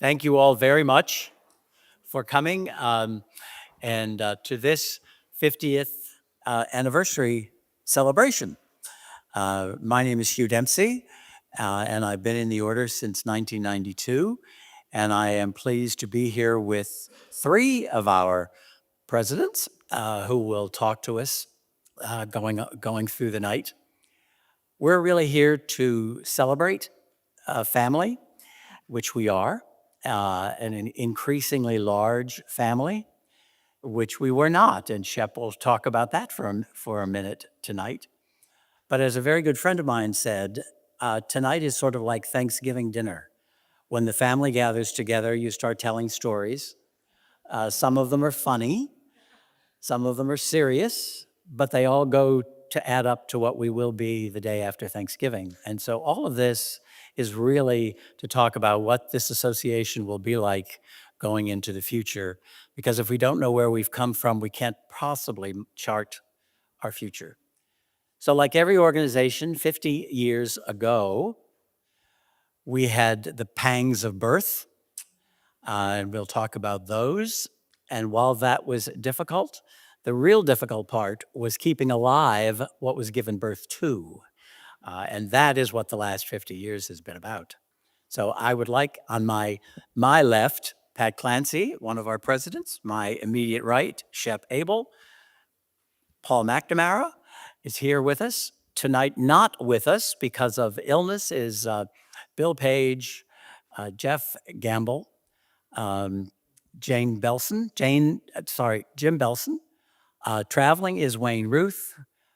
Thank you all very much for coming and to this 50th anniversary celebration. My name is Hugh Dempsey, and I've been in the order since 1992, and I am pleased to be here with three of our presidents who will talk to us going through the night. We're really here to celebrate family, which we are, an increasingly large family, which we were not. And Shep will talk about that for a minute tonight. But as a very good friend of mine said, tonight is sort of like Thanksgiving dinner. When the family gathers together, you start telling stories. Some of them are funny, some of them are serious, but they all go to add up to what we will be the day after Thanksgiving. And so all of this is really to talk about what this association will be like going into the future. Because if we don't know where we've come from, we can't possibly chart our future. So like every organization, 50 years ago, we had the pangs of birth, and we'll talk about those. And while that was difficult, the real difficult part was keeping alive what was given birth to. And that is what the last 50 years has been about. So I would like on my left, Pat Clancy, one of our presidents, my immediate right, Shep Abell. Paul McNamara is here with us. Tonight, not with us because of illness, is Bill Page, Jeff Gamble, Jim Belson. Traveling is Wayne Ruth.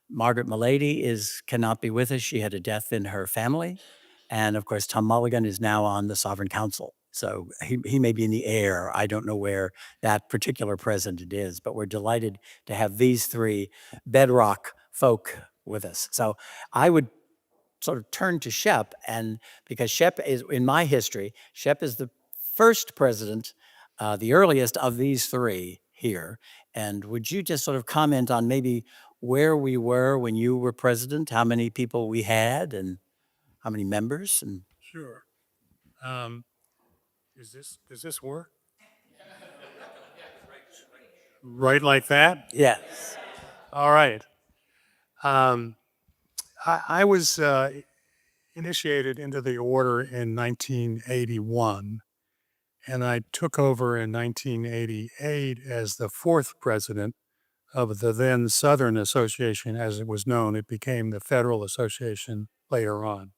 Margaret Milady cannot be with us. She had a death in her family. And of course, Tom Mulligan is now on the Sovereign Council. So he may be in the air. I don't know where that particular president is, but we're delighted to have these three bedrock folk with us. So I would sort of turn to Shep, and because Shep is, in my history, Shep is the first president, the earliest of these three here. And would you just sort of comment on maybe where we were when you were president, how many people we had, and how many members? And Sure. Does this work? Right like that? yes. All right. I was initiated into the order in 1981, and I took over in 1988 as the fourth president of the then Southern Association, as it was known. It became the Federal Association later on.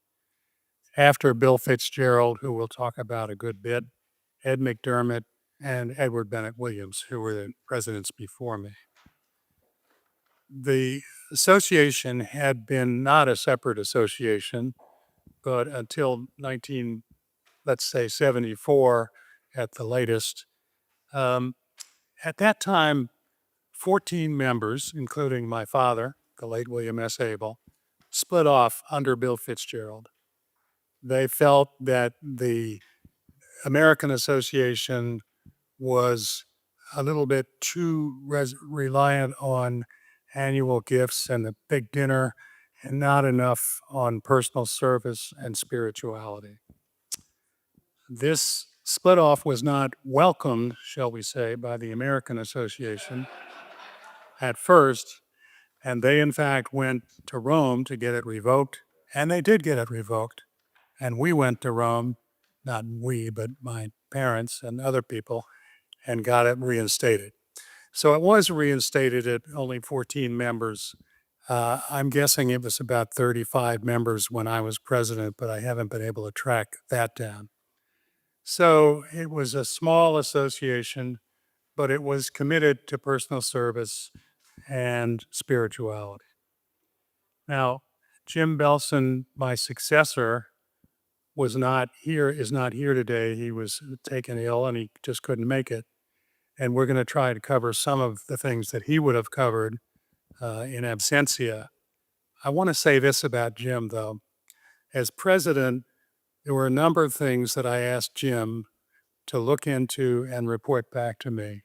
After Bill Fitzgerald, who we'll talk about a good bit, Ed McDermott, and Edward Bennett Williams, who were the presidents before me. The association had been not a separate association, but until 74 at the latest. At that time, 14 members, including my father, the late William S. Abell, split off under Bill Fitzgerald. They felt that the American Association was a little bit too reliant on annual gifts and the big dinner and not enough on personal service and spirituality. This split off was not welcomed, shall we say, by the American Association at first, and they in fact went to Rome to get it revoked, and they did get it revoked. And we went to Rome, not we, but my parents and other people, and got it reinstated. So it was reinstated at only 14 members. I'm guessing it was about 35 members when I was president, but I haven't been able to track that down. So it was a small association, but it was committed to personal service and spirituality. Now, Jim Belson, my successor, is not here today. He was taken ill and he just couldn't make it. And we're going to try to cover some of the things that he would have covered in absentia. I want to say this about Jim, though. As president, there were a number of things that I asked Jim to look into and report back to me.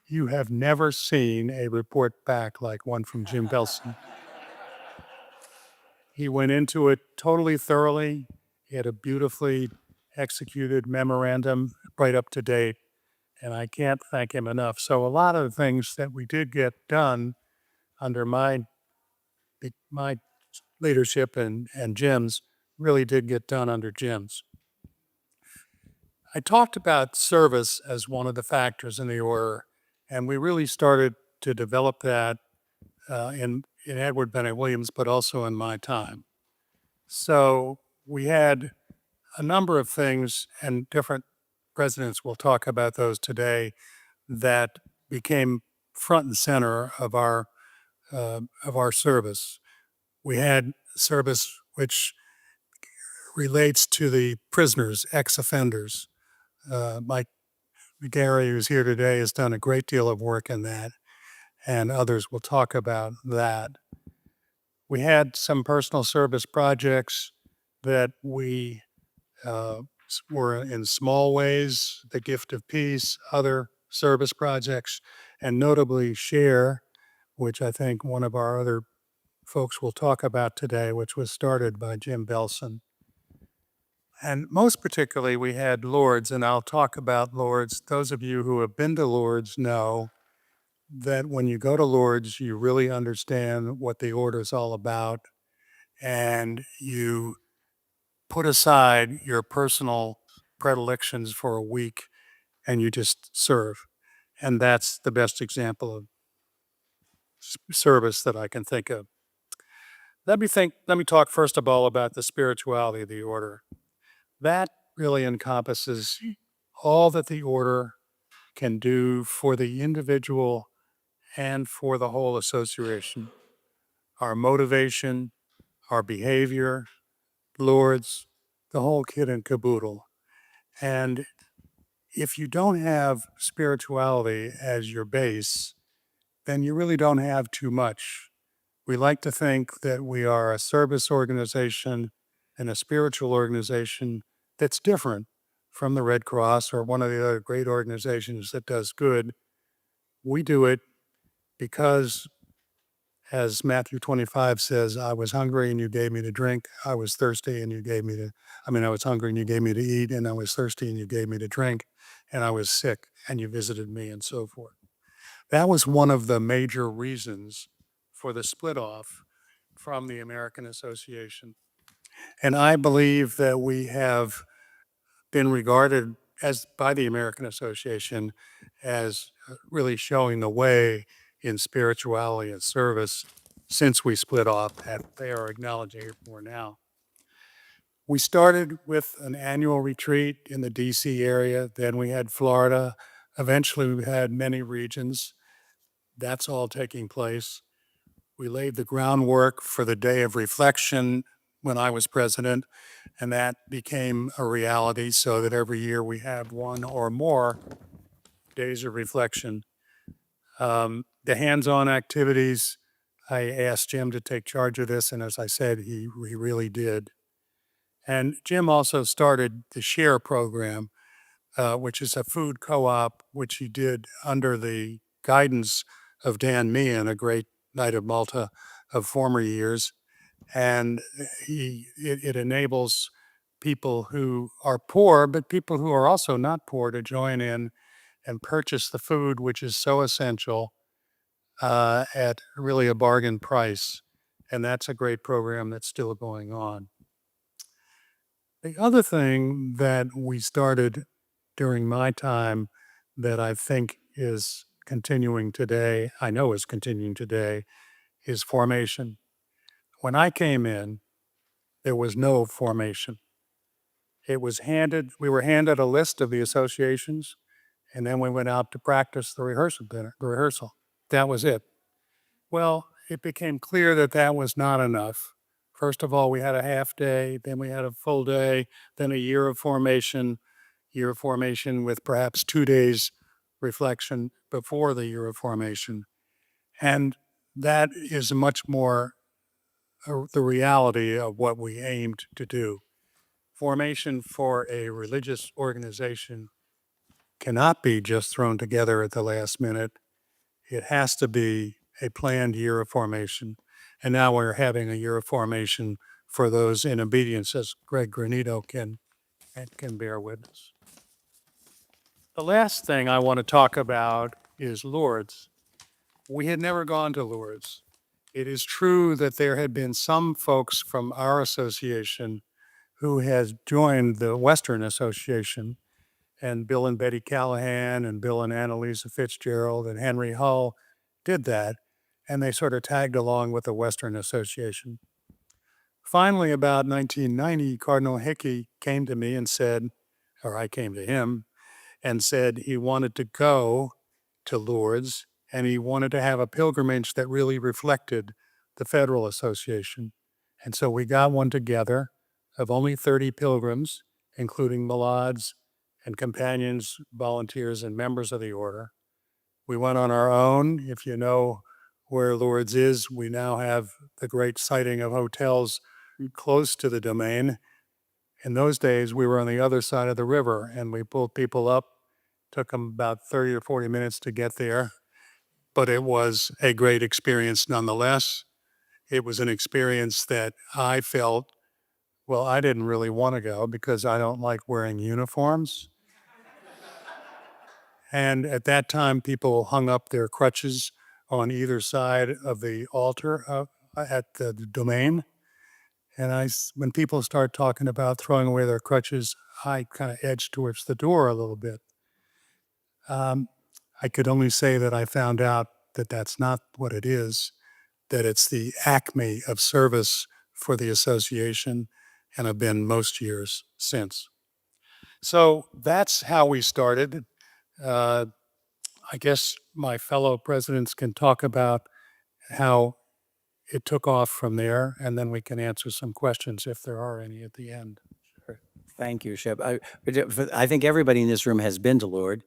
You have never seen a report back like one from Jim Belson. He went into it totally thoroughly. He had a beautifully executed memorandum right up to date, and I can't thank him enough. So a lot of the things that we did get done under my leadership and Jim's really did get done under Jim's. I talked about service as one of the factors in the order, and we really started to develop that in Edward Bennett Williams, but also in my time. So we had a number of things, and different presidents will talk about those today, that became front and center of our service. We had service which relates to the prisoners, ex-offenders. Mike McGarry, who's here today, has done a great deal of work in that, and others will talk about that. We had some personal service projects that we were in small ways, the gift of peace, other service projects, and notably Share, which I think one of our other folks will talk about today, which was started by Jim Belson. And most particularly, we had Lourdes, and I'll talk about Lourdes. Those of you who have been to Lourdes know that when you go to Lourdes, you really understand what the order is all about, and you put aside your personal predilections for a week and you just serve. And that's the best example of service that I can think of. Let me talk first of all about the spirituality of the order. That really encompasses all that the order can do for the individual and for the whole association. Our motivation, our behavior, Lourdes, the whole kit and caboodle. And if you don't have spirituality as your base, then you really don't have too much. We like to think that we are a service organization and a spiritual organization that's different from the Red Cross or one of the other great organizations that does good. We do it because, as Matthew 25 says, I was hungry and you gave me to drink. I was thirsty and you gave me to, I was hungry and you gave me to eat, and I was thirsty and you gave me to drink, and I was sick and you visited me, and so forth. That was one of the major reasons for the split off from the American Association. And I believe that we have been regarded as by the American Association as really showing the way in spirituality and service since we split off, and they are acknowledging it more now. We started with an annual retreat in the DC area, then we had Florida. Eventually we had many regions. That's all taking place. We laid the groundwork for the day of reflection when I was president, and that became a reality so that every year we have one or more days of reflection. The hands-on activities, I asked Jim to take charge of this, and as I said, he really did. And Jim also started the SHARE program, which is a food co-op, which he did under the guidance of Dan Meehan, a great Knight of Malta of former years. And it enables people who are poor, but people who are also not poor, to join in and purchase the food, which is so essential, at really a bargain price. And that's a great program that's still going on. The other thing that we started during my time that I think is continuing today, I know is continuing today, is formation. When I came in, there was no formation. We were handed a list of the associations, and then we went out to practice the rehearsal. That was it. Well, it became clear that that was not enough. First of all, we had a half day, then we had a full day, then a year of formation with perhaps 2 days reflection before the year of formation. And that is much more the reality of what we aimed to do. Formation for a religious organization cannot be just thrown together at the last minute. It has to be a planned year of formation. And now we're having a year of formation for those in obedience, as Greg Granito can and can bear witness. The last thing I want to talk about is Lourdes. We had never gone to Lourdes. It is true that there had been some folks from our association who has joined the Western Association, and Bill and Betty Callahan and Bill and Annalisa Fitzgerald and Henry Hull did that, and they sort of tagged along with the Western Association. Finally, about 1990, Cardinal Hickey came to me and said, or I came to him, and said he wanted to go to Lourdes and he wanted to have a pilgrimage that really reflected the Federal Association. And so we got one together of only 30 pilgrims, including Malads and companions, volunteers, and members of the order. We went on our own. If you know where Lourdes is, we now have the great siting of hotels close to the domain. In those days, we were on the other side of the river, and we pulled people up. Took them about 30 or 40 minutes to get there, but it was a great experience nonetheless. It was an experience that I felt, well, I didn't really want to go because I don't like wearing uniforms. And at that time, people hung up their crutches on either side of the altar at the domain. And when people start talking about throwing away their crutches, I kind of edged towards the door a little bit. I could only say that I found out that that's not what it is, that it's the acme of service for the association, and have been most years since. So that's how we started. I guess my fellow presidents can talk about how it took off from there, and then we can answer some questions if there are any at the end. Thank you, Shep. I think everybody in this room has been to Lourdes.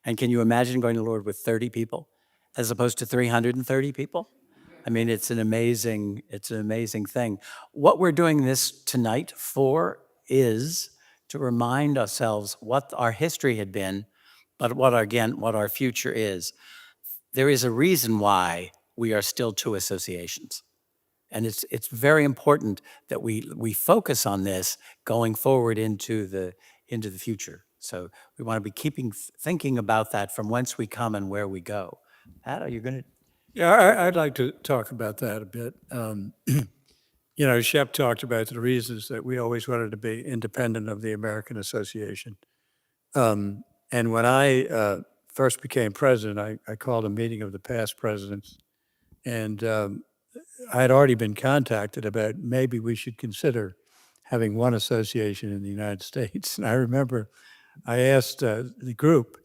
And can you imagine going to Lourdes with 30 people as opposed to 330 people? I mean, it's an amazing thing. What we're doing this tonight for is to remind ourselves what our history had been, but what our future is. There is a reason why we are still two associations. And it's very important that we focus on this going forward into the future. So we want to be thinking about that from whence we come and where we go. Pat, are you going to? Yeah, I'd like to talk about that a bit. Shep talked about the reasons that we always wanted to be independent of the American Association. And when I first became president, I called a meeting of the past presidents, and I had already been contacted about maybe we should consider having one association in the United States. And I remember I asked the group,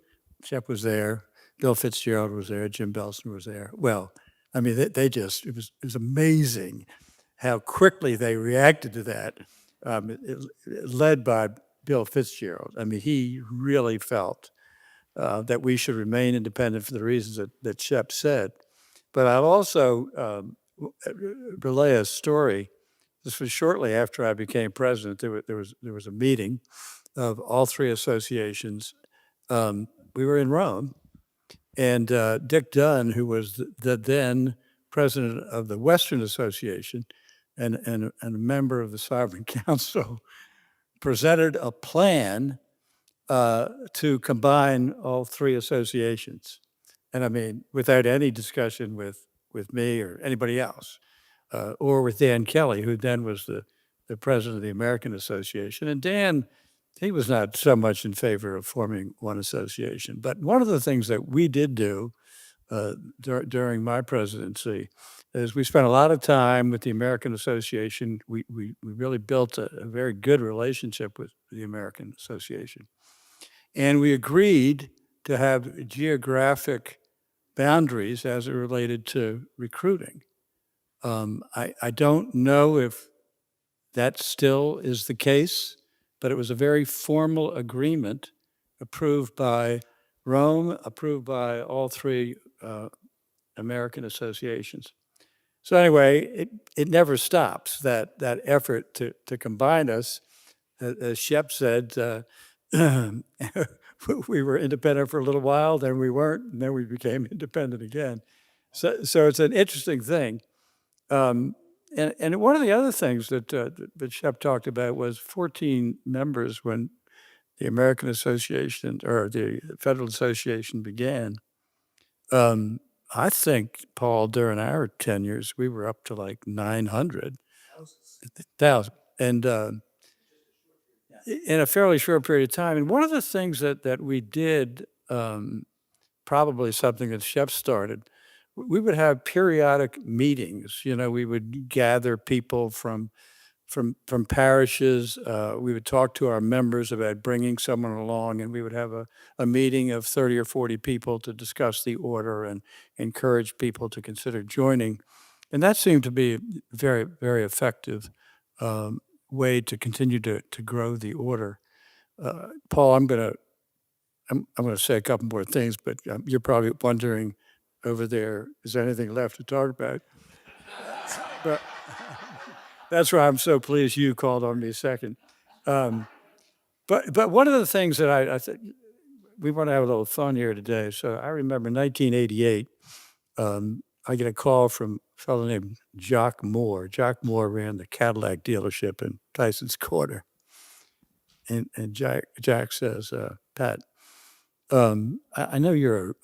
Shep was there, Bill Fitzgerald was there, Jim Belson was there. Well, I mean, it was amazing how quickly they reacted to that, led by Bill Fitzgerald. I mean, he really felt that we should remain independent for the reasons that Shep said. But I'll also relay a story. This was shortly after I became president. There was a meeting of all three associations. We were in Rome, and Dick Dunn, who was the then president of the Western Association and a member of the Sovereign Council, presented a plan to combine all three associations. And I mean, without any discussion with me or anybody else, or with Dan Kelly, who then was the president of the American Association. And Dan, he was not so much in favor of forming one association. But one of the things that we did do during my presidency is we spent a lot of time with the American Association. We really built a very good relationship with the American Association. And we agreed to have geographic boundaries as it related to recruiting. I don't know if that still is the case, but it was a very formal agreement approved by Rome, approved by all three American associations. So anyway, it never stops, that effort to combine us. As Shep said, we were independent for a little while, then we weren't, and then we became independent again. So it's an interesting thing. And one of the other things that Shep talked about was 14 members when the American Association or the Federal Association began, I think, Paul, during our tenures, we were up to like 900,000. And in a fairly short period of time. And one of the things that we did, probably something that Shep started, we would have periodic meetings. You know, we would gather people from parishes. We would talk to our members about bringing someone along, and we would have a meeting of 30 or 40 people to discuss the order and encourage people to consider joining. And that seemed to be a very, very effective way to continue to grow the order. Paul, I'm gonna say a couple more things, but you're probably wondering over there, is there anything left to talk about? But that's why I'm so pleased you called on me second. But one of the things that I think we want to have a little fun here today. So I remember 1988, I get a call from a fellow named Jock Moore. Jock Moore ran the Cadillac dealership in Tyson's Corner. And Jack says, Pat, I know you're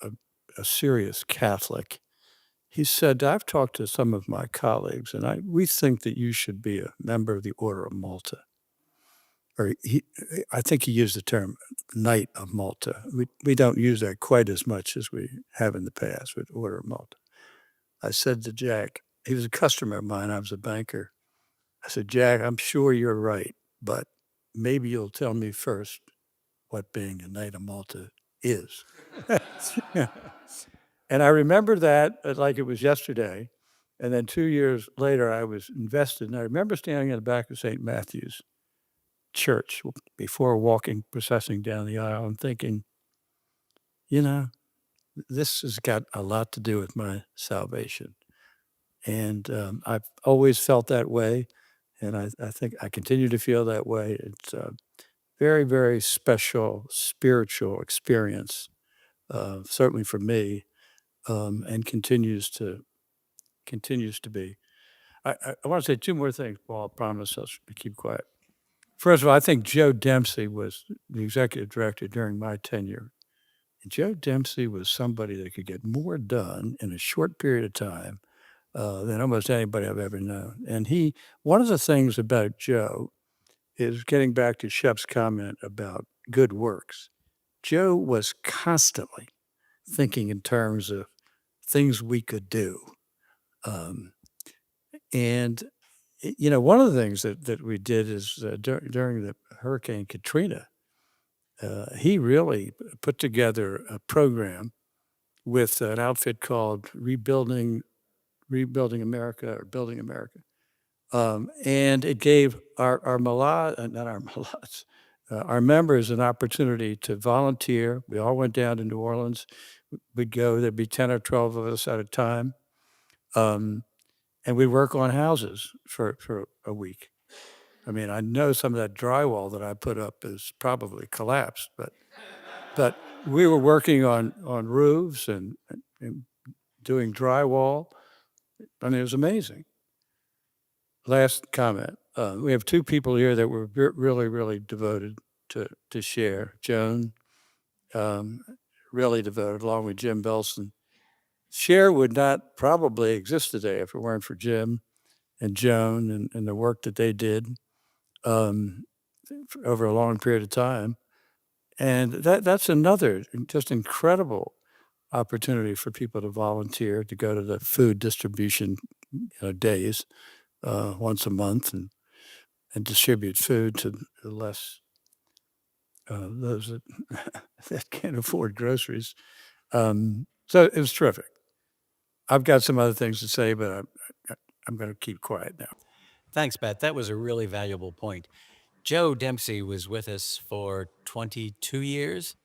a serious Catholic. He said, I've talked to some of my colleagues, and we think that you should be a member of the Order of Malta. Or I think he used the term Knight of Malta. We don't use that quite as much as we have in the past with Order of Malta. I said to Jack, he was a customer of mine, I was a banker. I said, Jack, I'm sure you're right, but maybe you'll tell me first what being a Knight of Malta is. And I remember that like it was yesterday. And then 2 years later, I was invested. And I remember standing in the back of St. Matthew's Church before processing down the aisle and thinking, you know, this has got a lot to do with my salvation. And I've always felt that way. And I think I continue to feel that way. It's a very, very special spiritual experience, certainly for me, and continues to be. I want to say two more things, Paul. I promise I'll keep quiet. First of all, I think Joe Dempsey was the executive director during my tenure. And Joe Dempsey was somebody that could get more done in a short period of time than almost anybody I've ever known. And one of the things about Joe is getting back to Shep's comment about good works. Joe was constantly thinking in terms of things we could do. And one of the things that we did is during the Hurricane Katrina, he really put together a program with an outfit called Rebuilding America or Building America. And it gave our not our mullahs, our members an opportunity to volunteer. We all went down to New Orleans. We'd go, there'd be 10 or 12 of us at a time. And we'd work on houses for a week. I mean, I know some of that drywall that I put up is probably collapsed, but we were working on roofs and doing drywall. I mean, it was amazing. Last comment. We have two people here that were really, really devoted to share. Joan, really devoted, along with Jim Belson. Share would not probably exist today if it weren't for Jim and Joan and the work that they did over a long period of time. And that's another just incredible opportunity for people to volunteer, to go to the food distribution days once a month and distribute food to the those that, that can't afford groceries. So it was terrific. I've got some other things to say, but I'm going to keep quiet now. Thanks, Pat. That was a really valuable point. Joe Dempsey was with us for 22 years,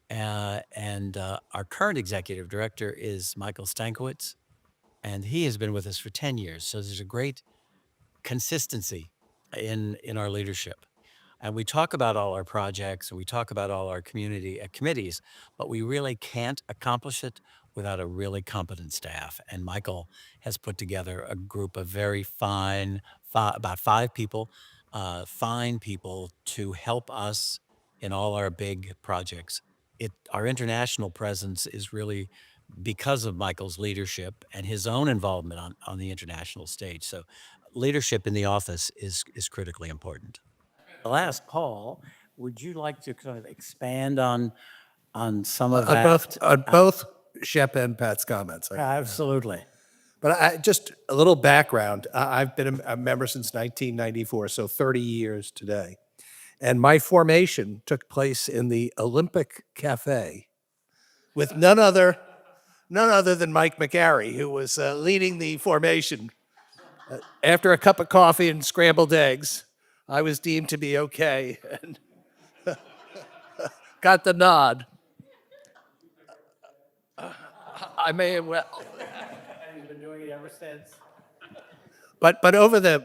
and our current executive director is Michael Stankiewicz, and he has been with us for 10 years. So there's a great consistency in our leadership. And we talk about all our projects and we talk about all our community committees, but we really can't accomplish it without a really competent staff. And Michael has put together a group of very fine, about 5 people, fine people to help us in all our big projects. Our international presence is really because of Michael's leadership and his own involvement on the international stage. So leadership in the office is critically important. The last call, would you like to kind of expand on some of that? On both Shep and Pat's comments. Absolutely. But just a little background. I've been a member since 1994, so 30 years today. And my formation took place in the Olympic Cafe with none other than Mike McGarry, who was leading the formation. After a cup of coffee and scrambled eggs, I was deemed to be okay and got the nod. I may have well. You've been doing it ever since. But over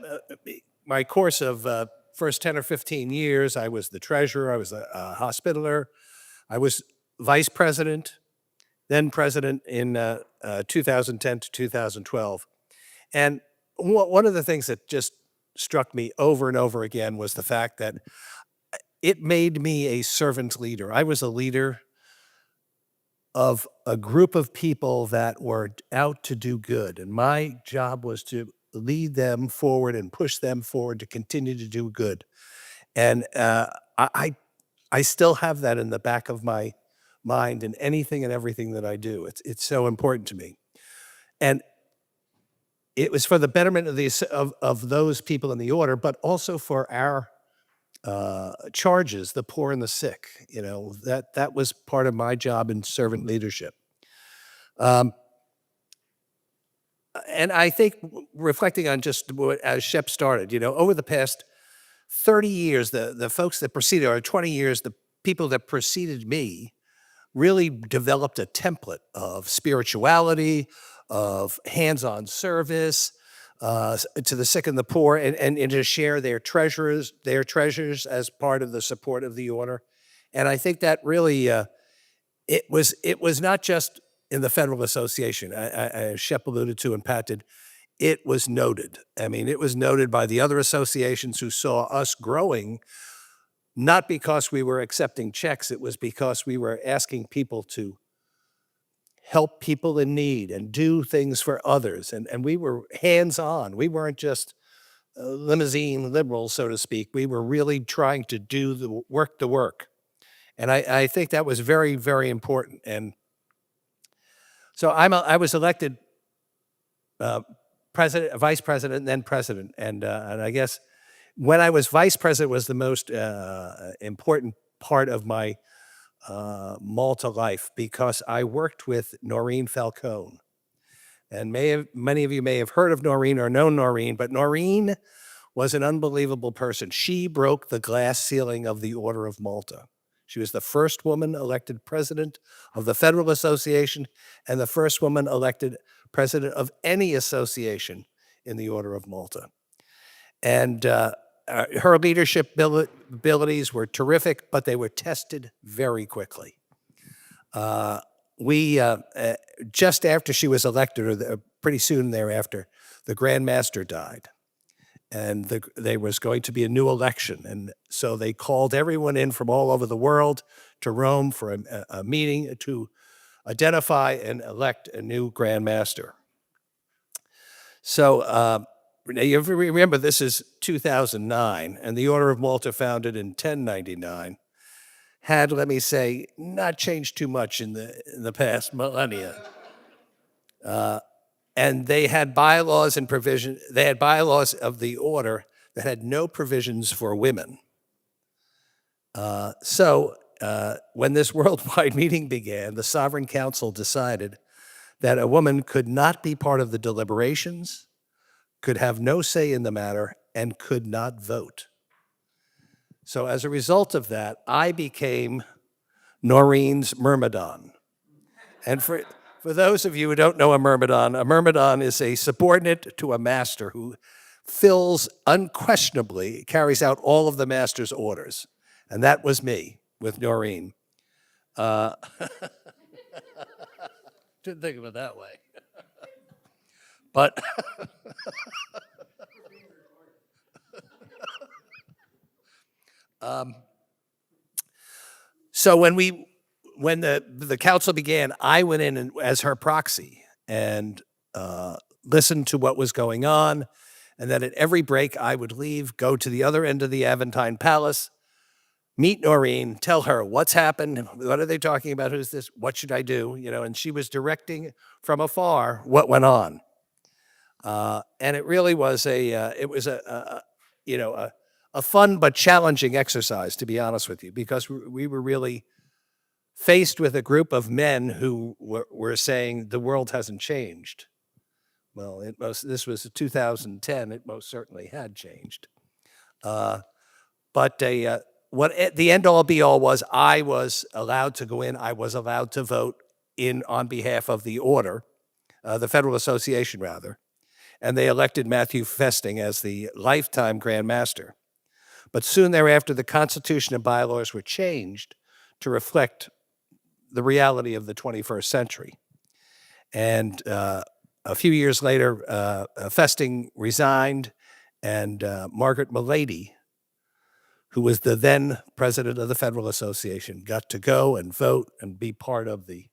my course of first 10 or 15 years, I was the treasurer, I was a hospitaler, I was vice president, then president in 2010 to 2012. And one of the things that just struck me over and over again was the fact that it made me a servant leader. I was a leader of a group of people that were out to do good. And my job was to lead them forward and push them forward to continue to do good. And I still have that in the back of my mind in anything and everything that I do. It's so important to me. And it was for the betterment of those people in the order, but also for our charges, the poor and the sick. You know, that was part of my job in servant leadership. And I think reflecting on just as Shep started, you know, over the past 30 years, the folks that preceded, or 20 years, the people that preceded me really developed a template of spirituality, of hands-on service, to the sick and the poor, and to share their treasures as part of the support of the order. And I think that really, it was not just in the Federal Association, as Shep alluded to and Pat did, it was noted. I mean, it was noted by the other associations who saw us growing, not because we were accepting checks, it was because we were asking people to help people in need and do things for others. And we were hands-on. We weren't just limousine liberals, so to speak. We were really trying to do the work. And I think that was very, very important. And so I was elected president, vice president, and then president. And I guess when I was vice president was the most important part of my Malta life, because I worked with Noreen Falcone. And many of you may have heard of Noreen or known Noreen, but Noreen was an unbelievable person. She broke the glass ceiling of the Order of Malta. She was the first woman elected president of the Federal Association and the first woman elected president of any association in the Order of Malta. And her leadership abilities were terrific, but they were tested very quickly. Just after she was elected, or pretty soon thereafter, the Grand Master died. And there was going to be a new election. And so they called everyone in from all over the world to Rome for a meeting to identify and elect a new Grand Master. So you remember this is 2009, and the Order of Malta, founded in 1099, had, let me say, not changed too much in the past millennia. And they had bylaws and provision. They had bylaws of the order that had no provisions for women. So when this worldwide meeting began, the Sovereign Council decided that a woman could not be part of the deliberations, could have no say in the matter, and could not vote. So as a result of that, I became Noreen's myrmidon. And for those of you who don't know a myrmidon is a subordinate to a master who unquestionably carries out all of the master's orders. And that was me with Noreen. Didn't think of it that way. But So when the council began, I went in as her proxy and listened to what was going on. And then at every break, I would leave, go to the other end of the Aventine Palace, meet Noreen, tell her what's happened, what are they talking about, who's this, what should I do, and she was directing from afar what went on. And it really was a fun but challenging exercise, to be honest with you, because we were really faced with a group of men who were saying the world hasn't changed. Well, this was 2010. It most certainly had changed. But what the end all be all was, I was allowed to go in. I was allowed to vote in on behalf of the order, the Federal Association rather, and they elected Matthew Festing as the lifetime Grand Master. But soon thereafter, the Constitution and bylaws were changed to reflect the reality of the 21st century. And a few years later, Festing resigned, and Margaret Milady, who was the then president of the Federal Association, got to go and vote and be part of the.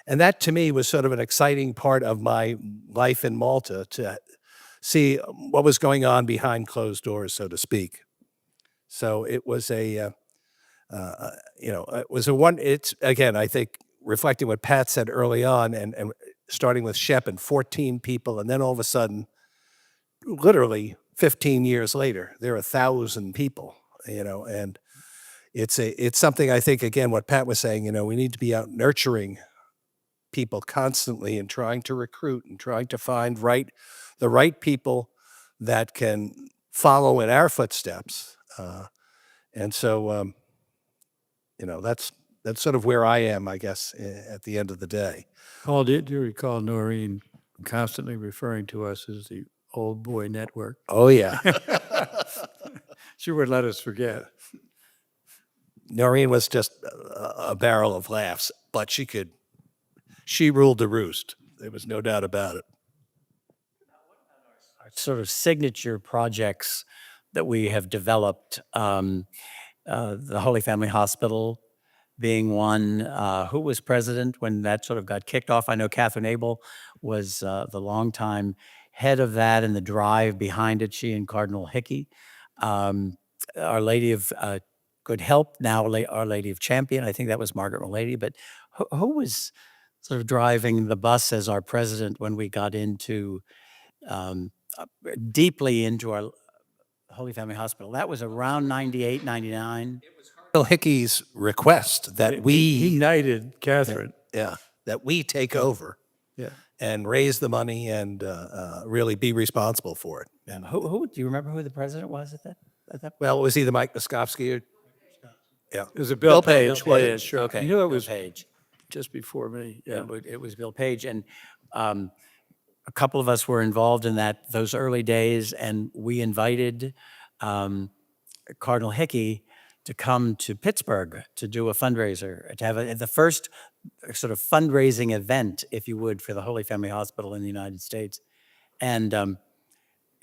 And that to me was sort of an exciting part of my life in Malta, to see what was going on behind closed doors, so to speak. So it was it's again, I think, reflecting what Pat said early on, and starting with Shep and 14 people, and then all of a sudden, literally 15 years later, there are 1,000 people, and it's something, I think, again, what Pat was saying, we need to be out nurturing people constantly and trying to recruit and trying to find the right people that can follow in our footsteps. And so, that's sort of where I am, I guess, at the end of the day. Paul, do you recall Noreen constantly referring to us as the old boy network? Oh, yeah. She would let us forget. Noreen was just a barrel of laughs, but she ruled the roost. There was no doubt about it. Sort of signature projects that we have developed, the Holy Family Hospital being one. Who was president when that sort of got kicked off? I know Catherine Abell was the longtime head of that and the drive behind it, she and Cardinal Hickey. Our Lady of Good Help, now Our Lady of Champion, I think that was Margaret Milady, but who was sort of driving the bus as our president when we got into deeply into our Holy Family Hospital? That was around 98, 99. Bill Hickey's request that He knighted Catherine. that we take over Yeah. and raise the money and really be responsible for it. And, Who do you remember who the president was at that? well, it was either Mike Moskovsky or, yeah. It was a Bill Page. Bill Yeah, Page. sure. Okay, You know, it Bill was Page. just before me. Yeah. It was Bill Page, and a couple of us were involved in those early days, and we invited Cardinal Hickey to come to Pittsburgh to do a fundraiser, to have the first sort of fundraising event, if you would, for the Holy Family Hospital in the United States, and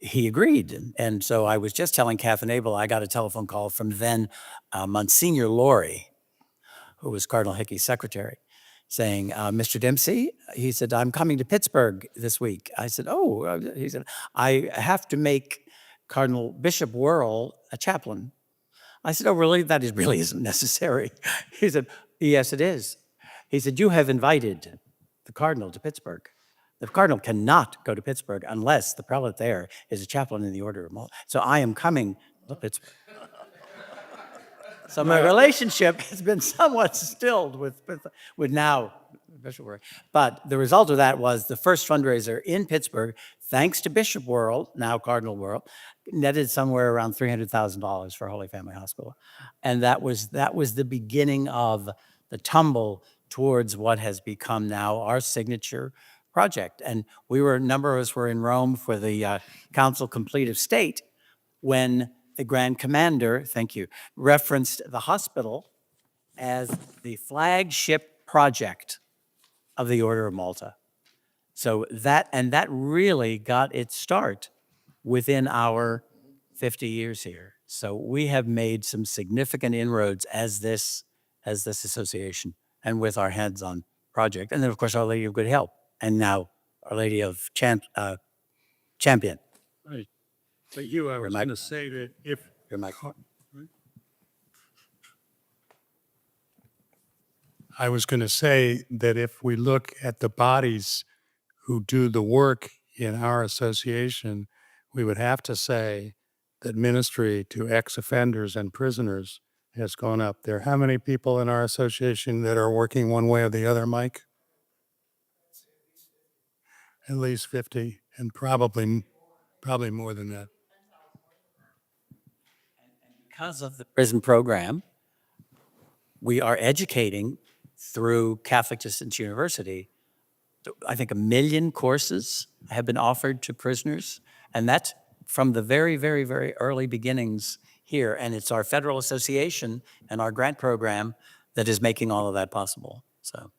he agreed. And so I was just telling Catherine Abell, I got a telephone call from then Monsignor Laurie, who was Cardinal Hickey's secretary, saying, Mr. Dempsey, he said, I'm coming to Pittsburgh this week. I said, oh, he said, I have to make Cardinal Bishop Wuerl a chaplain. I said, oh, really? That really isn't necessary. He said, yes, it is. He said, you have invited the Cardinal to Pittsburgh. The Cardinal cannot go to Pittsburgh unless the prelate there is a chaplain in the Order of Malta. So I am coming to Pittsburgh. So my relationship has been somewhat stilled with now Bishop Wuerl. But the result of that was the first fundraiser in Pittsburgh, thanks to Bishop Wuerl, now Cardinal Wuerl, netted somewhere around $300,000 for Holy Family Hospital. And that was the beginning of the tumble towards what has become now our signature project. And a number of us were in Rome for the Council Complete of State when the Grand Commander, thank you, referenced the hospital as the flagship project of the Order of Malta. So that really got its start within our 50 years here. So we have made some significant inroads as this as this association and with our heads-on project. And then, of course, Our Lady of Good Help, and now Our Lady of Champion. Right. But Hugh, I was mic- going to say that if Your mic. I was going to say that if we look at the bodies who do the work in our association, we would have to say that ministry to ex-offenders and prisoners has gone up. There are how many people in our association that are working one way or the other, Mike? At least 50, and probably more than that. Because of the prison program, we are educating through Catholic Distance University. I think 1 million courses have been offered to prisoners, and that's from the very, very, very early beginnings here. And it's our federal association and our grant program that is making all of that possible. So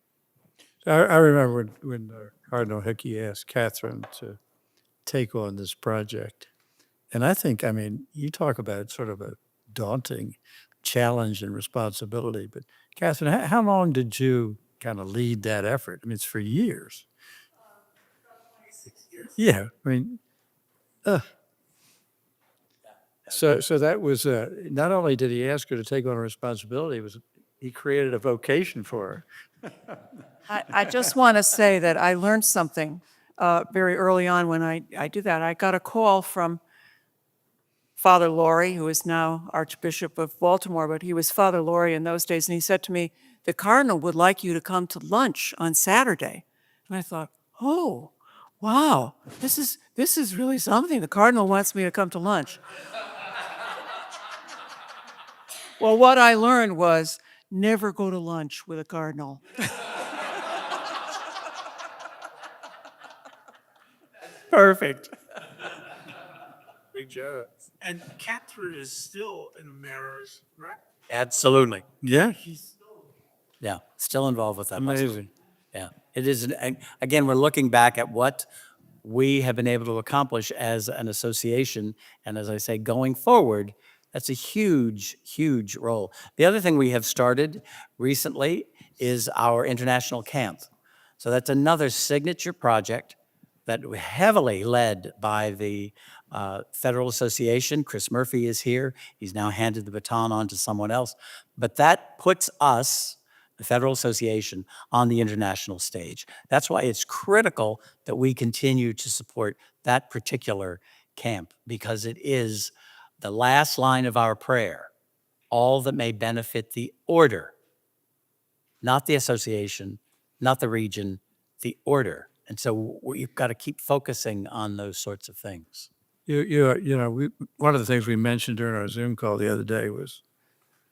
I remember when Cardinal Hickey asked Catherine to take on this project. And I think, I mean, you talk about sort of a daunting challenge and responsibility, but Catherine, how long did you kind of lead that effort? I mean, it's for years. Yeah, I mean, so that was, not only did he ask her to take on a responsibility, he created a vocation for her. I just want to say that I learned something very early on when I did that. I got a call from Father Laurie, who is now Archbishop of Baltimore, but he was Father Laurie in those days, and he said to me, "The Cardinal would like you to come to lunch on Saturday." And I thought, "Oh, wow, this is really something. The Cardinal wants me to come to lunch." Well, what I learned was never go to lunch with a Cardinal. perfect. Big job. And Catherine is still in Mariners, right? Absolutely. Yeah, Yeah, still involved with that. process. amazing. Yeah, it is. Again, we're looking back at what we have been able to accomplish as an association. And as I say, going forward, that's a huge, huge role. The other thing we have started recently is our international camp. So that's another signature project that heavily led by the Federal Association. Chris Murphy is here. He's now handed the baton on to someone else. But that puts us, the Federal Association, on the international stage. That's why it's critical that we continue to support that particular camp, because it is the last line of our prayer, all that may benefit the order, not the association, not the region, the order. And so you've got to keep focusing on those sorts of things. One of the things we mentioned during our Zoom call the other day was,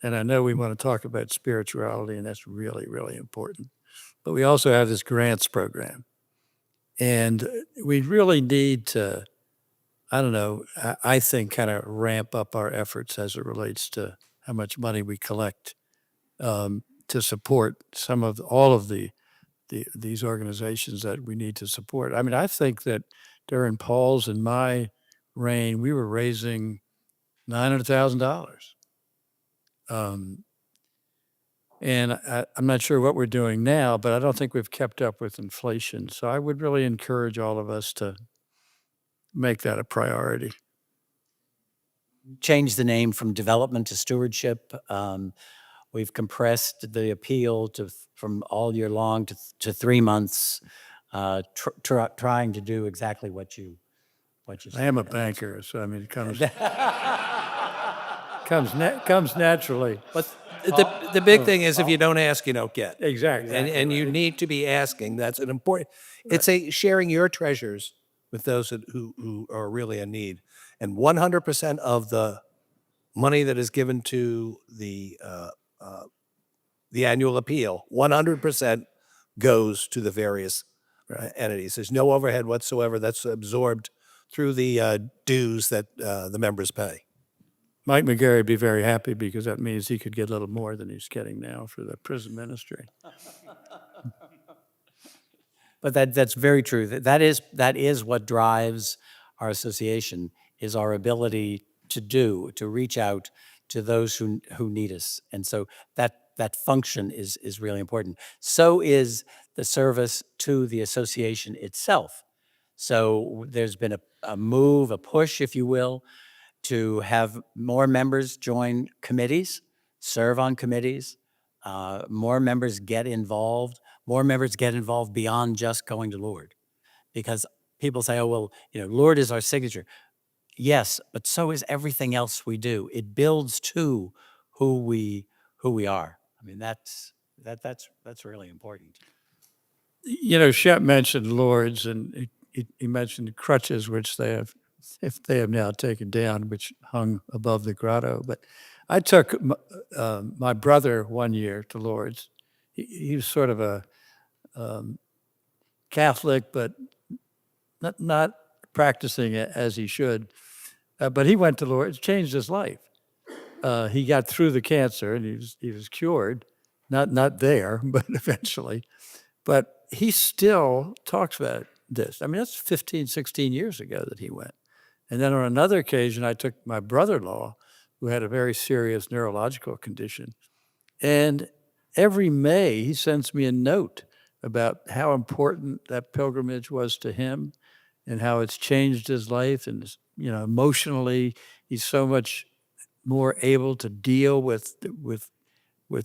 and I know we want to talk about spirituality, and that's really, really important, but we also have this grants program. And we really need to, I don't know, I think kind of ramp up our efforts as it relates to how much money we collect to support all of these organizations that we need to support. I mean, I think that during Paul's and my reign, we were raising $900,000. And I'm not sure what we're doing now, but I don't think we've kept up with inflation. So I would really encourage all of us to make that a priority. Change the name from development to stewardship. We've compressed the appeal from all year long to 3 months, trying to do exactly what you I said. am a banker, so I mean, it comes naturally. But the big thing is if you don't ask, you don't get. Exactly. And you need to be asking. That's an important, it's a sharing your treasures with those who are really in need. And 100% of the money that is given to the annual appeal, 100% goes to the various entities. There's no overhead whatsoever. That's absorbed through the dues that the members pay. Mike McGarry would be very happy because that means he could get a little more than he's getting now for the prison ministry. But that's very true. That is what drives our association, is our ability to reach out to those who need us. And so that function is really important. So is the service to the association itself. So there's been a move, a push, if you will, to have more members join committees, serve on committees, more members get involved, beyond just going to Lourdes. Because people say, oh, well, Lourdes is our signature. Yes, but so is everything else we do. It builds to who we are. I mean, that's really important. Shep mentioned Lourdes, and he mentioned crutches, which they have now taken down, which hung above the grotto. But I took my brother one year to Lourdes. He was sort of a Catholic, but not practicing it as he should. But he went to Lourdes, changed his life. He got through the cancer, and he was cured. Not there, but eventually. But he still talks about this. I mean, that's 15, 16 years ago that he went. And then on another occasion, I took my brother-in-law, who had a very serious neurological condition. And every May, he sends me a note about how important that pilgrimage was to him and how it's changed his life. And, emotionally, he's so much more able to deal with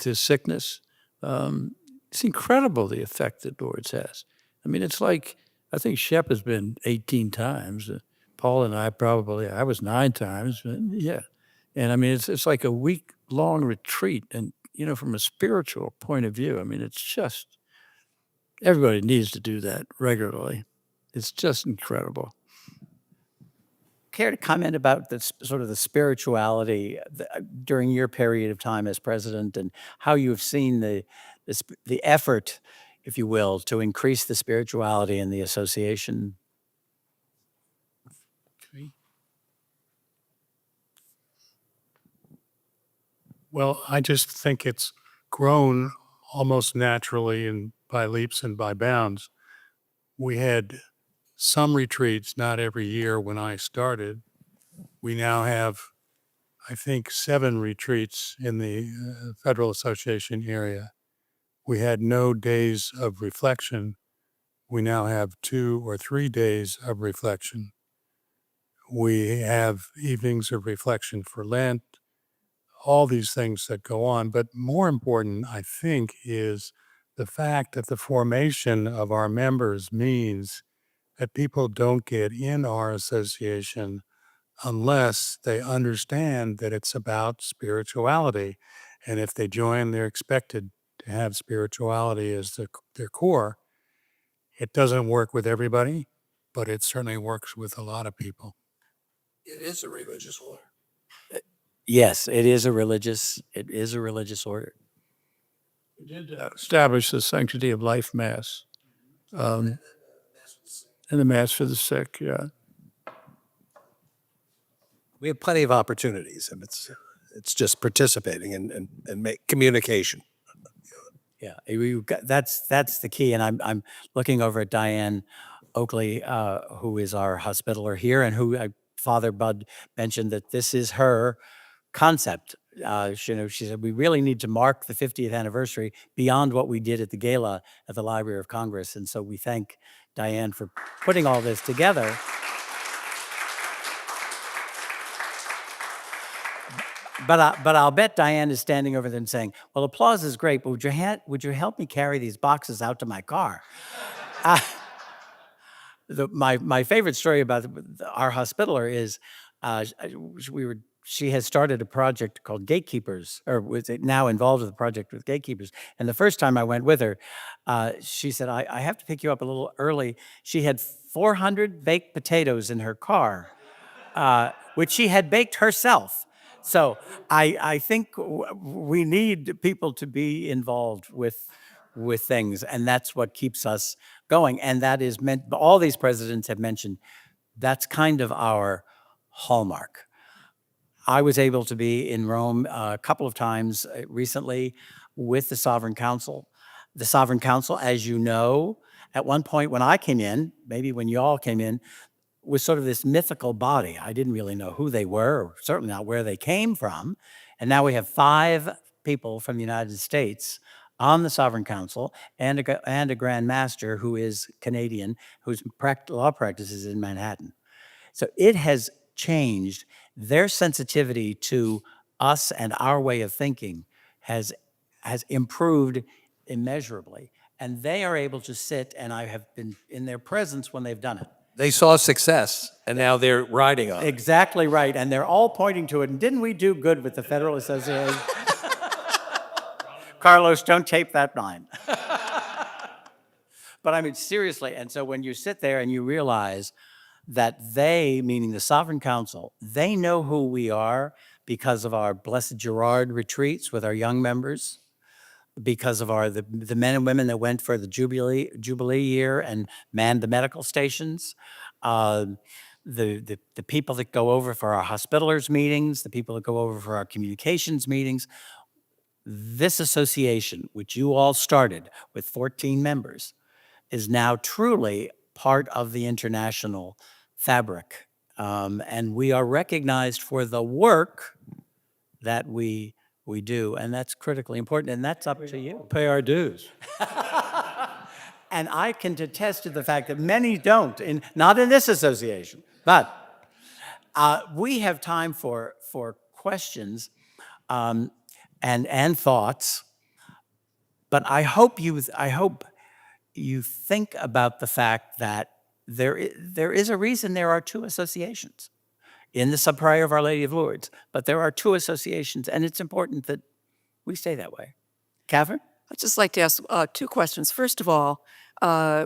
his sickness. It's incredible the effect that Lourdes has. I mean, it's like, I think Shep has been 18 times. Paul and I I was 9 times. But yeah. And I mean, it's like a week-long retreat. And, from a spiritual point of view, I mean, it's just, everybody needs to do that regularly. It's just incredible. Care to comment about sort of the spirituality during your period of time as president, and how you have seen the effort, if you will, to increase the spirituality in the association? Well, I just think it's grown almost naturally and by leaps and by bounds. We had some retreats, not every year when I started. We now have, I think, 7 retreats in the Federal Association area. We had no days of reflection. We now have 2 or 3 days of reflection. We have evenings of reflection for Lent, all these things that go on. But more important, I think, is the fact that the formation of our members means that people don't get in our association unless they understand that it's about spirituality. And if they join, they're expected to have spirituality as their core. It doesn't work with everybody, but it certainly works with a lot of people. It is a religious order. Yes, it is a religious order. We did establish the Sanctity of Life Mass, and the Mass for the sick, yeah. We have plenty of opportunities, and it's just participating and make communication. Yeah, that's the key. And I'm looking over at Diane Oakley, who is our hospitaler here, and who Father Bud mentioned that this is her concept. She said, we really need to mark the 50th anniversary beyond what we did at the gala at the Library of Congress. And so we thank Diane for putting all this together. But I'll bet Diane is standing over there and saying, well, applause is great, but would you help me carry these boxes out to my car? My favorite story about our hospitaler is she has started a project called Gatekeepers, or was now involved with a project with Gatekeepers. And the first time I went with her, she said, I have to pick you up a little early. She had 400 baked potatoes in her car, which she had baked herself. So I think we need people to be involved with things, and that's what keeps us going. And that is meant, all these presidents have mentioned, that's kind of our hallmark. I was able to be in Rome a couple of times recently with the Sovereign Council. The Sovereign Council, as you know, at one point when I came in, maybe when you all came in, was sort of this mythical body. I didn't really know who they were, or certainly not where they came from. And now we have 5 people from the United States on the Sovereign Council and a Grand Master who is Canadian, whose law practices in Manhattan. So it has changed. Their sensitivity to us and our way of thinking has improved immeasurably. And they are able to sit, and I have been in their presence when they've done it. They saw success, and now they're riding on it. Exactly right. And they're all pointing to it. And didn't we do good with the Federal Association? Carlos, don't tape that line. But I mean, seriously. And so when you sit there and you realize that they, meaning the Sovereign Council, they know who we are because of our Blessed Gerard retreats with our young members, because of the men and women that went for the Jubilee year and manned the medical stations, the people that go over for our hospitalers meetings, the people that go over for our communications meetings. This association, which you all started with 14 members, is now truly part of the international fabric. And we are recognized for the work that we do, and that's critically important, and that's up to you. Pay our dues. And I can attest to the fact that many don't, not in this association, but we have time for questions and thoughts. But I hope you think about the fact that there is a reason there are two associations in the Subprior of Our Lady of Lourdes, but there are two associations, and it's important that we stay that way. Catherine? I'd just like to ask two questions. First of all,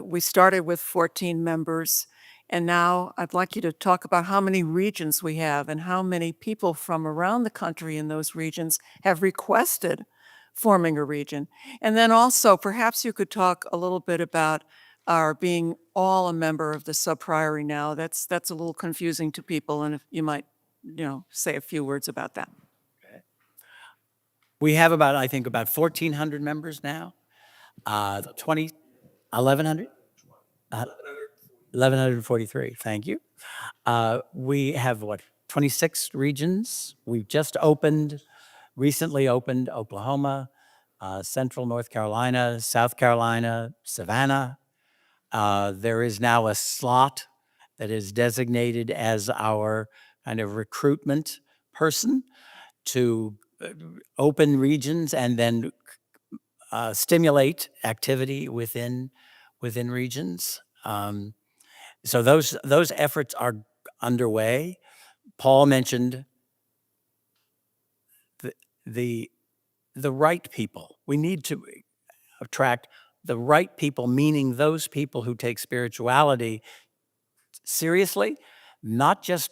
we started with 14 members, and now I'd like you to talk about how many regions we have and how many people from around the country in those regions have requested forming a region. And then also, perhaps you could talk a little bit about our being all a member of the sub-priory now. That's a little confusing to people, and if you might, say a few words about that. We have I think about 1,400 members now. 1,100? 1,143, thank you. We have, 26 regions. We've just recently opened Oklahoma, Central North Carolina, South Carolina, Savannah. There is now a slot that is designated as our kind of recruitment person to open regions and then stimulate activity within regions. So those efforts are underway. Paul mentioned the right people. We need to attract the right people, meaning those people who take spirituality seriously, not just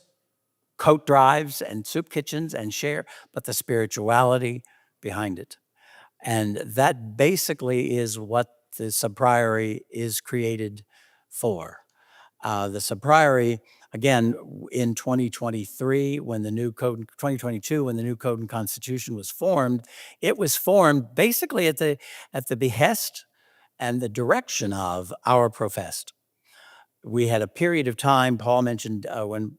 coat drives and soup kitchens and share, but the spirituality behind it. And that basically is what the subpriory is created for. The subpriory, again, in 2023, 2022, when the new Code and Constitution was formed, it was formed basically at the behest and the direction of our professed. We had a period of time, Paul mentioned when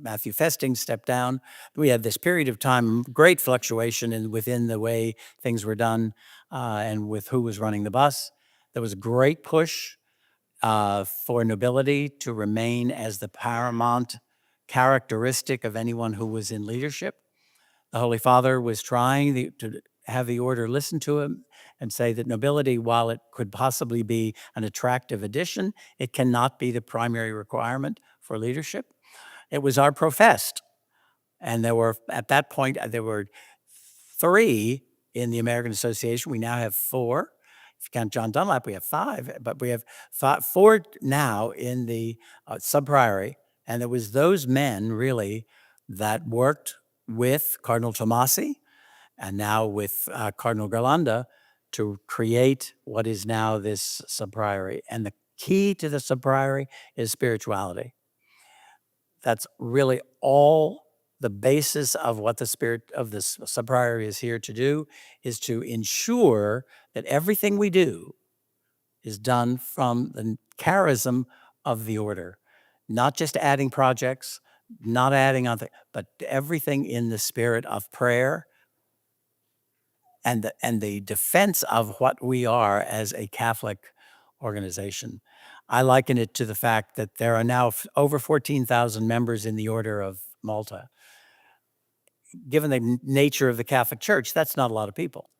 Matthew Festing stepped down, we had this period of time, great fluctuation within the way things were done and with who was running the bus. There was a great push for nobility to remain as the paramount characteristic of anyone who was in leadership. The Holy Father was trying to have the order listen to him and say that nobility, while it could possibly be an attractive addition, it cannot be the primary requirement for leadership. It was our professed. And at that point, there were 3 in the American Association. We now have 4. If you count John Dunlap, we have 5, but we have 4 now in the subpriory. And it was those men, really, that worked with Cardinal Tomasi and now with Cardinal Garlanda to create what is now this subpriory. And the key to the subpriory is spirituality. That's really all the basis of what the spirit of this subpriory is here to do, is to ensure that everything we do is done from the charism of the order, not just adding projects, not adding on, but everything in the spirit of prayer and the defense of what we are as a Catholic organization. I liken it to the fact that there are now over 14,000 members in the Order of Malta. Given the nature of the Catholic Church, that's not a lot of people.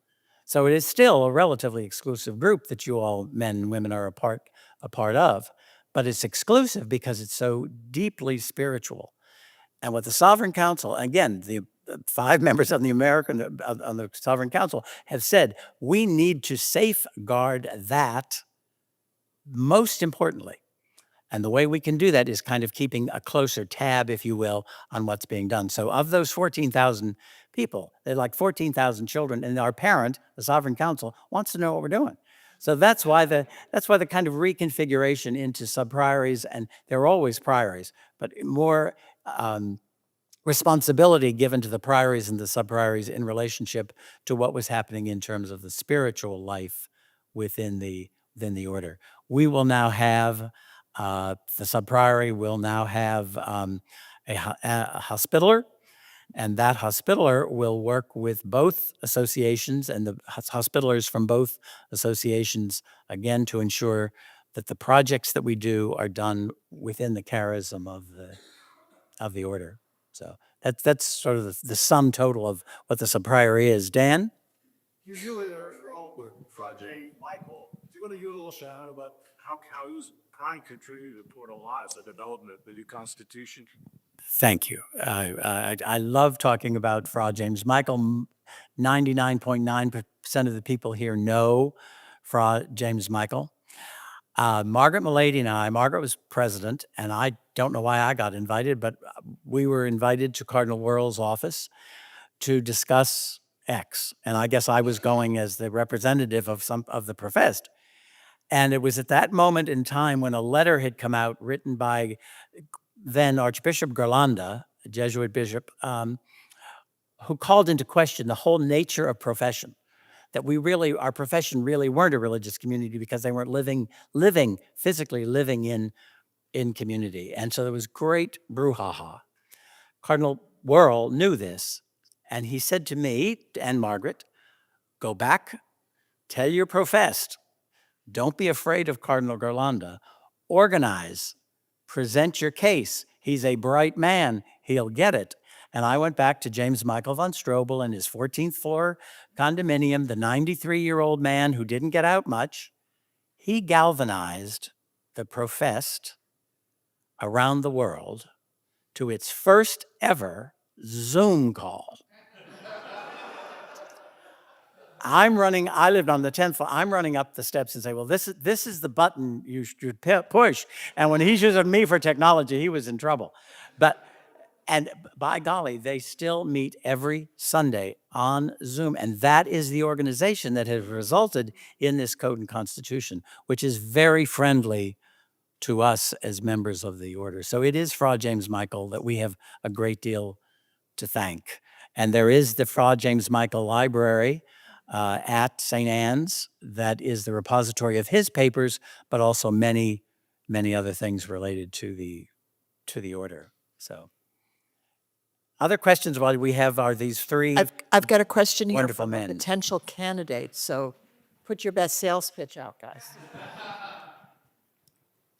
So it is still a relatively exclusive group that you all, men and women, are a part of, but it's exclusive because it's so deeply spiritual. And what the Sovereign Council, again, the 5 members of the on the Sovereign Council have said, we need to safeguard that most importantly. And the way we can do that is kind of keeping a closer tab, if you will, on what's being done. So of those 14,000 people, they're like 14,000 children, and our parent, the Sovereign Council, wants to know what we're doing. So that's why the kind of reconfiguration into sub-priories, and they're always priories, but more responsibility given to the priories and the sub-priories in relationship to what was happening in terms of the spiritual life within the order. We will now have, the sub-priory will now have a hospitaller, and that hospitaller will work with both associations and the hospitalers from both associations, again, to ensure that the projects that we do are done within the charism of the order. So that's sort of the sum total of what the sub-priory is. Dan? Usually they're all project. Michael, do you want to give a little shout out about how he was trying to contribute toward a lot of the development of the new Constitution? Thank you. I love talking about Fra James Michael. 99.9% of the people here know Fra James Michael. Margaret Milady and Margaret was president, and I don't know why I got invited, but we were invited to Cardinal Wuerl's office to discuss X. And I guess I was going as the representative of some of the professed. And it was at that moment in time when a letter had come out written by then Archbishop Ghirlanda, a Jesuit bishop, who called into question the whole nature of profession. That our profession really weren't a religious community because they weren't physically living in community. And so there was great brouhaha. Cardinal Wuerl knew this, and he said to me and Margaret, go back, tell your professed, don't be afraid of Cardinal Ghirlanda, organize, present your case. He's a bright man, he'll get it. And I went back to James Michael von Strobel in his 14th floor condominium, the 93-year-old man who didn't get out much. He galvanized the professed around the world to its first ever Zoom call. I lived on the 10th floor. I'm running up the steps and say, well, this is the button you should push. And when he's using me for technology, he was in trouble. And by golly, they still meet every Sunday on Zoom. And that is the organization that has resulted in this Code and Constitution, which is very friendly to us as members of the order. So it is Fra James Michael that we have a great deal to thank. And there is the Fra James Michael Library at St. Anne's that is the repository of his papers, but also many, many other things related to the order. So. Other questions while we are these three I've got a question here wonderful from a men. potential candidate, so put your best sales pitch out, guys.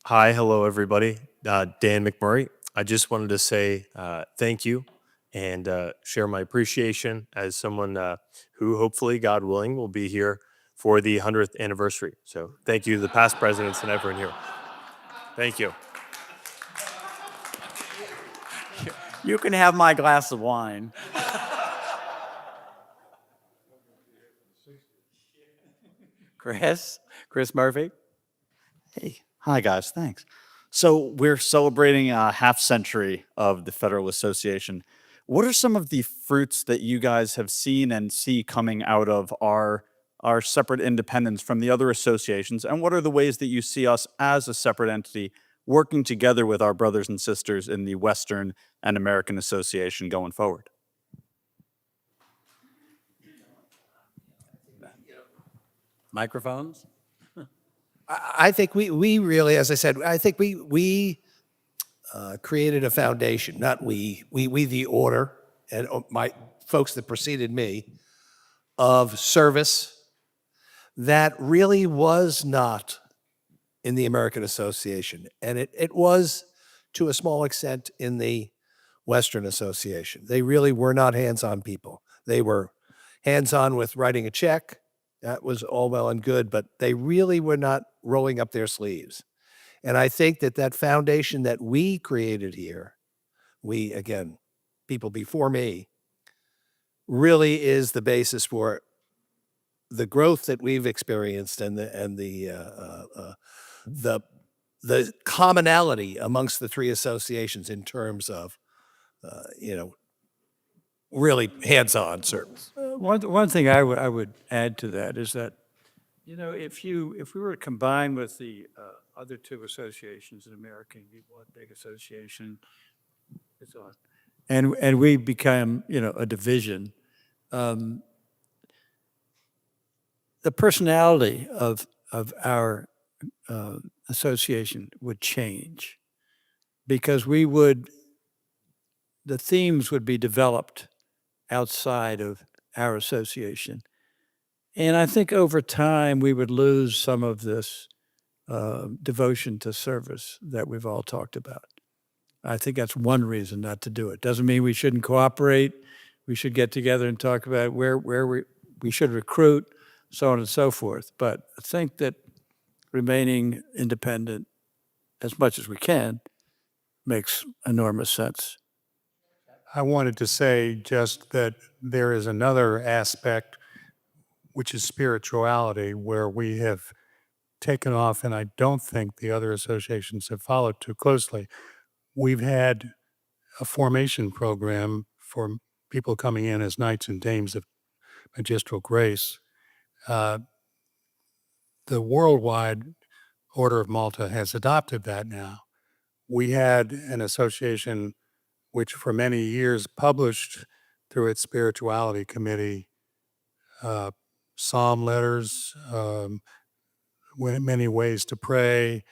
Hi, hello, everybody. Dan McMurray. I just wanted to say thank you and share my appreciation as someone who hopefully, God willing, will be here for the 100th anniversary. So thank you to the past presidents and everyone here. Thank you. You can have my glass of wine. Chris Murphy. Hey, hi guys, thanks. So we're celebrating a half century of the Federal Association. What are some of the fruits that you guys have seen and see coming out of our separate independence from the other associations? And what are the ways that you see us as a separate entity working together with our brothers and sisters in the Western and American Association going forward? Microphones? I think we really, as I said, I think we created a foundation, not we the order and my folks that preceded me, of service that really was not in the American Association. And it was, to a small extent, in the Western Association. They really were not hands-on people. They were hands-on with writing a check. That was all well and good, but they really were not rolling up their sleeves. And I think that that foundation that we created here, we, again, people before me, really is the basis for the growth that we've experienced and the commonality amongst the three associations in terms of, really hands-on service. One thing I would add to that is that, if we were to combine with the other two associations, the American Big Association, and so on, and we become, a division, the personality of our association would change because the themes would be developed outside of our association. And I think over time, we would lose some of this devotion to service that we've all talked about. I think that's one reason not to do it. Doesn't mean we shouldn't cooperate. We should get together and talk about where we should recruit, so on and so forth. But I think that remaining independent as much as we can makes enormous sense. I wanted to say just that there is another aspect, which is spirituality, where we have taken off, and I don't think the other associations have followed too closely. We've had a formation program for people coming in as knights and dames of magistral grace. The worldwide Order of Malta has adopted that now. We had an association which for many years published through its spirituality committee psalm letters, many ways to pray,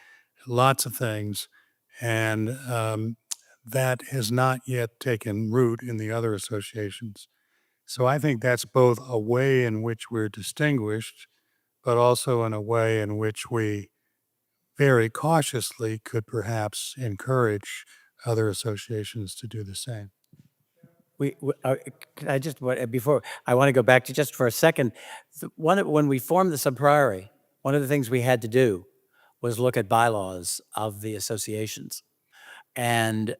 lots of things. And that has not yet taken root in the other associations. So I think that's both a way in which we're distinguished, but also in a way in which we very cautiously could perhaps encourage other associations to do the same. Can I just, before, I want to go back to just for a second. When we formed the sub-priory, one of the things we had to do was look at bylaws of the associations. And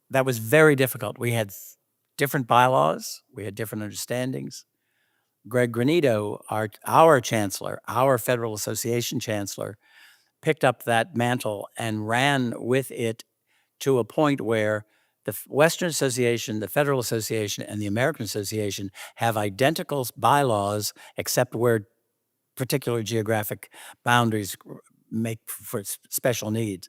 that was very difficult. We had different bylaws. We had different understandings. Greg Granito, our chancellor, our Federal Association chancellor, picked up that mantle and ran with it to a point where the Western Association, the Federal Association, and the American Association have identical bylaws, except where particular geographic boundaries make for special needs.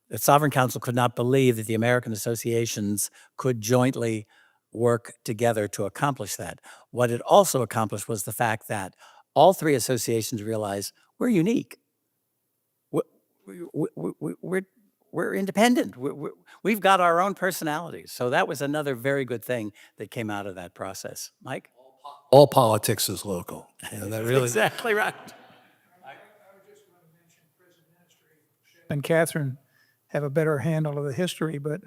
The Sovereign Council could not believe that the American associations could jointly work together to accomplish that. What it also accomplished was the fact that all three associations realized we're unique. We're independent. We've got our own personalities. So that was another very good thing that came out of that process. Mike? All politics is local. And that really, Exactly right. and Catherine have a better handle of the history, but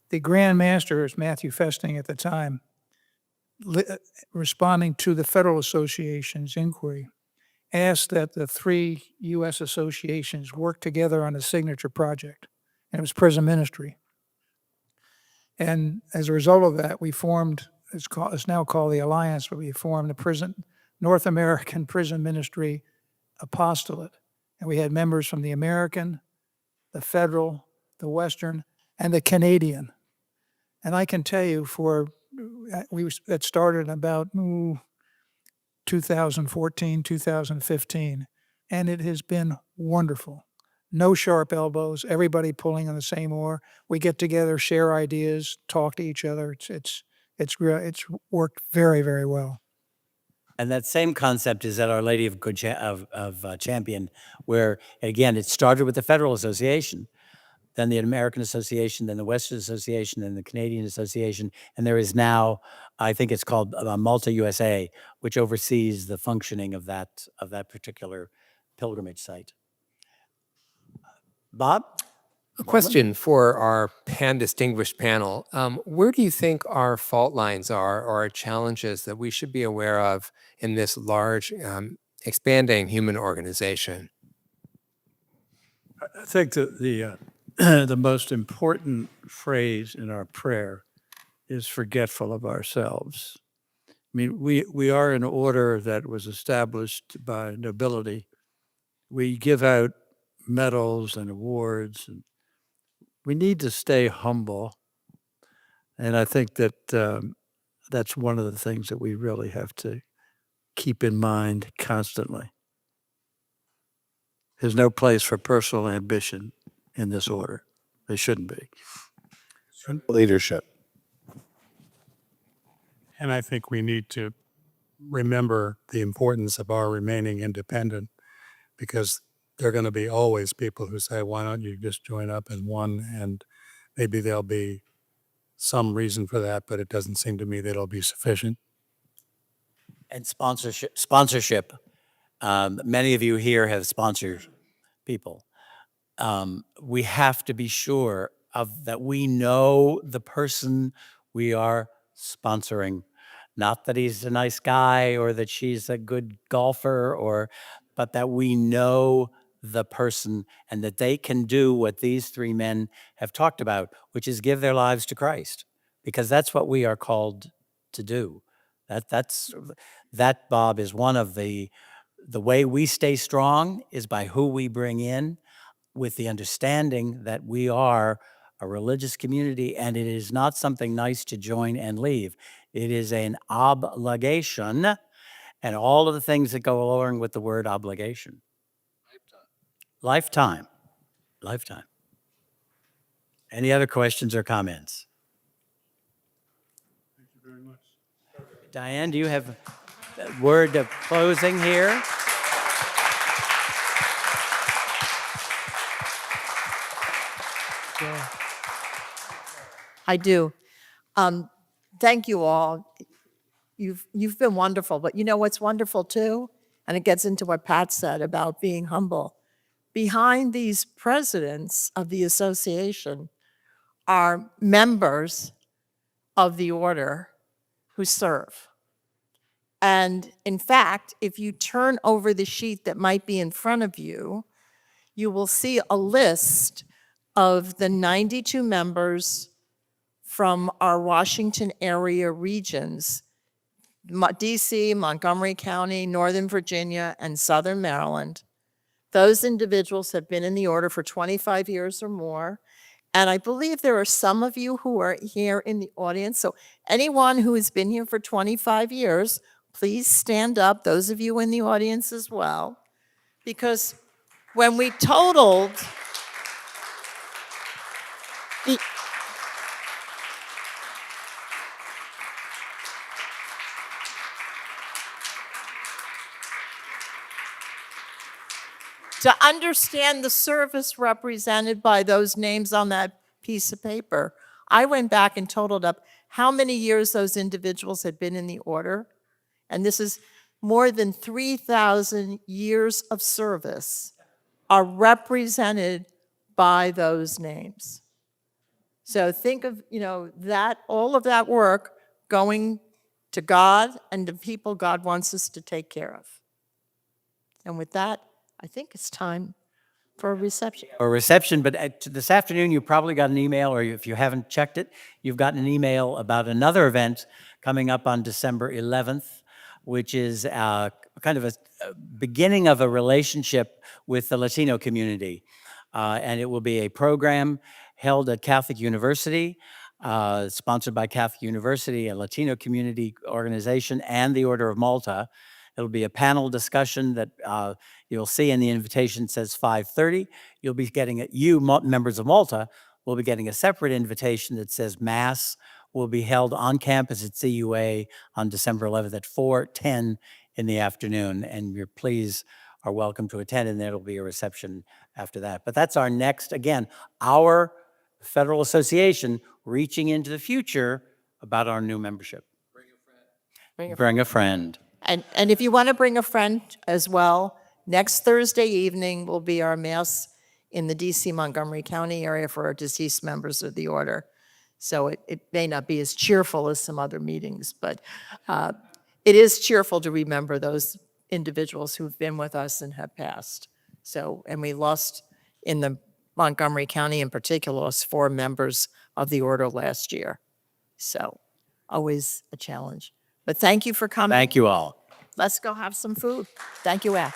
the Grand Master, as Matthew Festing at the time, responding to the Federal Association's inquiry, asked that the three U.S. associations work together on a signature project, and it was prison ministry. And as a result of that, we formed, it's now called the Alliance, but we formed the North American Prison Ministry Apostolate. And we had members from the American, the Federal, the Western, and the Canadian. And I can tell you that started in about 2014, 2015, and it has been wonderful. No sharp elbows, everybody pulling on the same oar. We get together, share ideas, talk to each other. It's worked very, very well. And that same concept is at Our Lady of Champion, where, again, it started with the Federal Association, then the American Association, then the Western Association, then the Canadian Association, and there is now, I think it's called Malta USA, which oversees the functioning of that particular pilgrimage site. Bob? A question for our distinguished panel. Where do you think our fault lines are or our challenges that we should be aware of in this large, expanding human organization? I think that the the most important phrase in our prayer is forgetful of ourselves. I mean, we are an order that was established by nobility. We give out medals and awards, and we need to stay humble. And I think that that's one of the things that we really have to keep in mind constantly. There's no place for personal ambition in this order. There shouldn't be. Leadership. And I think we need to remember the importance of our remaining independent, because there are going to be always people who say, why don't you just join up in one? And maybe there'll be some reason for that, but it doesn't seem to me that it'll be sufficient. And sponsorship. Many of you here have sponsored people. We have to be sure that we know the person we are sponsoring. Not that he's a nice guy or that she's a good golfer, but that we know the person and that they can do what these three men have talked about, which is give their lives to Christ, because that's what we are called to do. That, Bob, is one of the way we stay strong is by who we bring in, with the understanding that we are a religious community, and it is not something nice to join and leave. It is an obligation, and all of the things that go along with the word obligation. Lifetime. Any other questions or comments? Thank you very much. Diane, do you have a word of closing here? I do. Thank you all. You've been wonderful, but you know what's wonderful too? And it gets into what Pat said about being humble. Behind these presidents of the association are members of the order who serve. And in fact, if you turn over the sheet that might be in front of you, you will see a list of the 92 members from our Washington area regions, DC, Montgomery County, Northern Virginia, and Southern Maryland. Those individuals have been in the order for 25 years or more. And I believe there are some of you who are here in the audience. So anyone who has been here for 25 years, please stand up, those of you in the audience as well. Because when we totaled the to understand the service represented by those names on that piece of paper, I went back and totaled up how many years those individuals had been in the order. And this is more than 3,000 years of service are represented by those names. So think of, that all of that work going to God and the people God wants us to take care of. And with that, I think it's time for a reception. But this afternoon you probably got an email, or if you haven't checked it, you've gotten an email about another event coming up on December 11th, which is kind of a beginning of a relationship with the Latino community. And it will be a program held at Catholic University, sponsored by Catholic University, a Latino community organization, and the Order of Malta. It'll be a panel discussion that you'll see in the invitation says 5:30. You'll be getting members of Malta will be getting a separate invitation that says Mass will be held on campus at CUA on December 11th at 4:10 in the afternoon. And your pleas are welcome to attend, and there'll be a reception after that. But that's our next, again, our Federal Association reaching into the future about our new membership. Bring a friend. And if you want to bring a friend as well, next Thursday evening will be our mass in the DC Montgomery County area for our deceased members of the order. So it may not be as cheerful as some other meetings, but it is cheerful to remember those individuals who've been with us and have passed. So, and we lost in the Montgomery County in particular, lost 4 members of the order last year. So always a challenge. But thank you for coming. Thank you all. Let's go have some food. Thank you, Ash.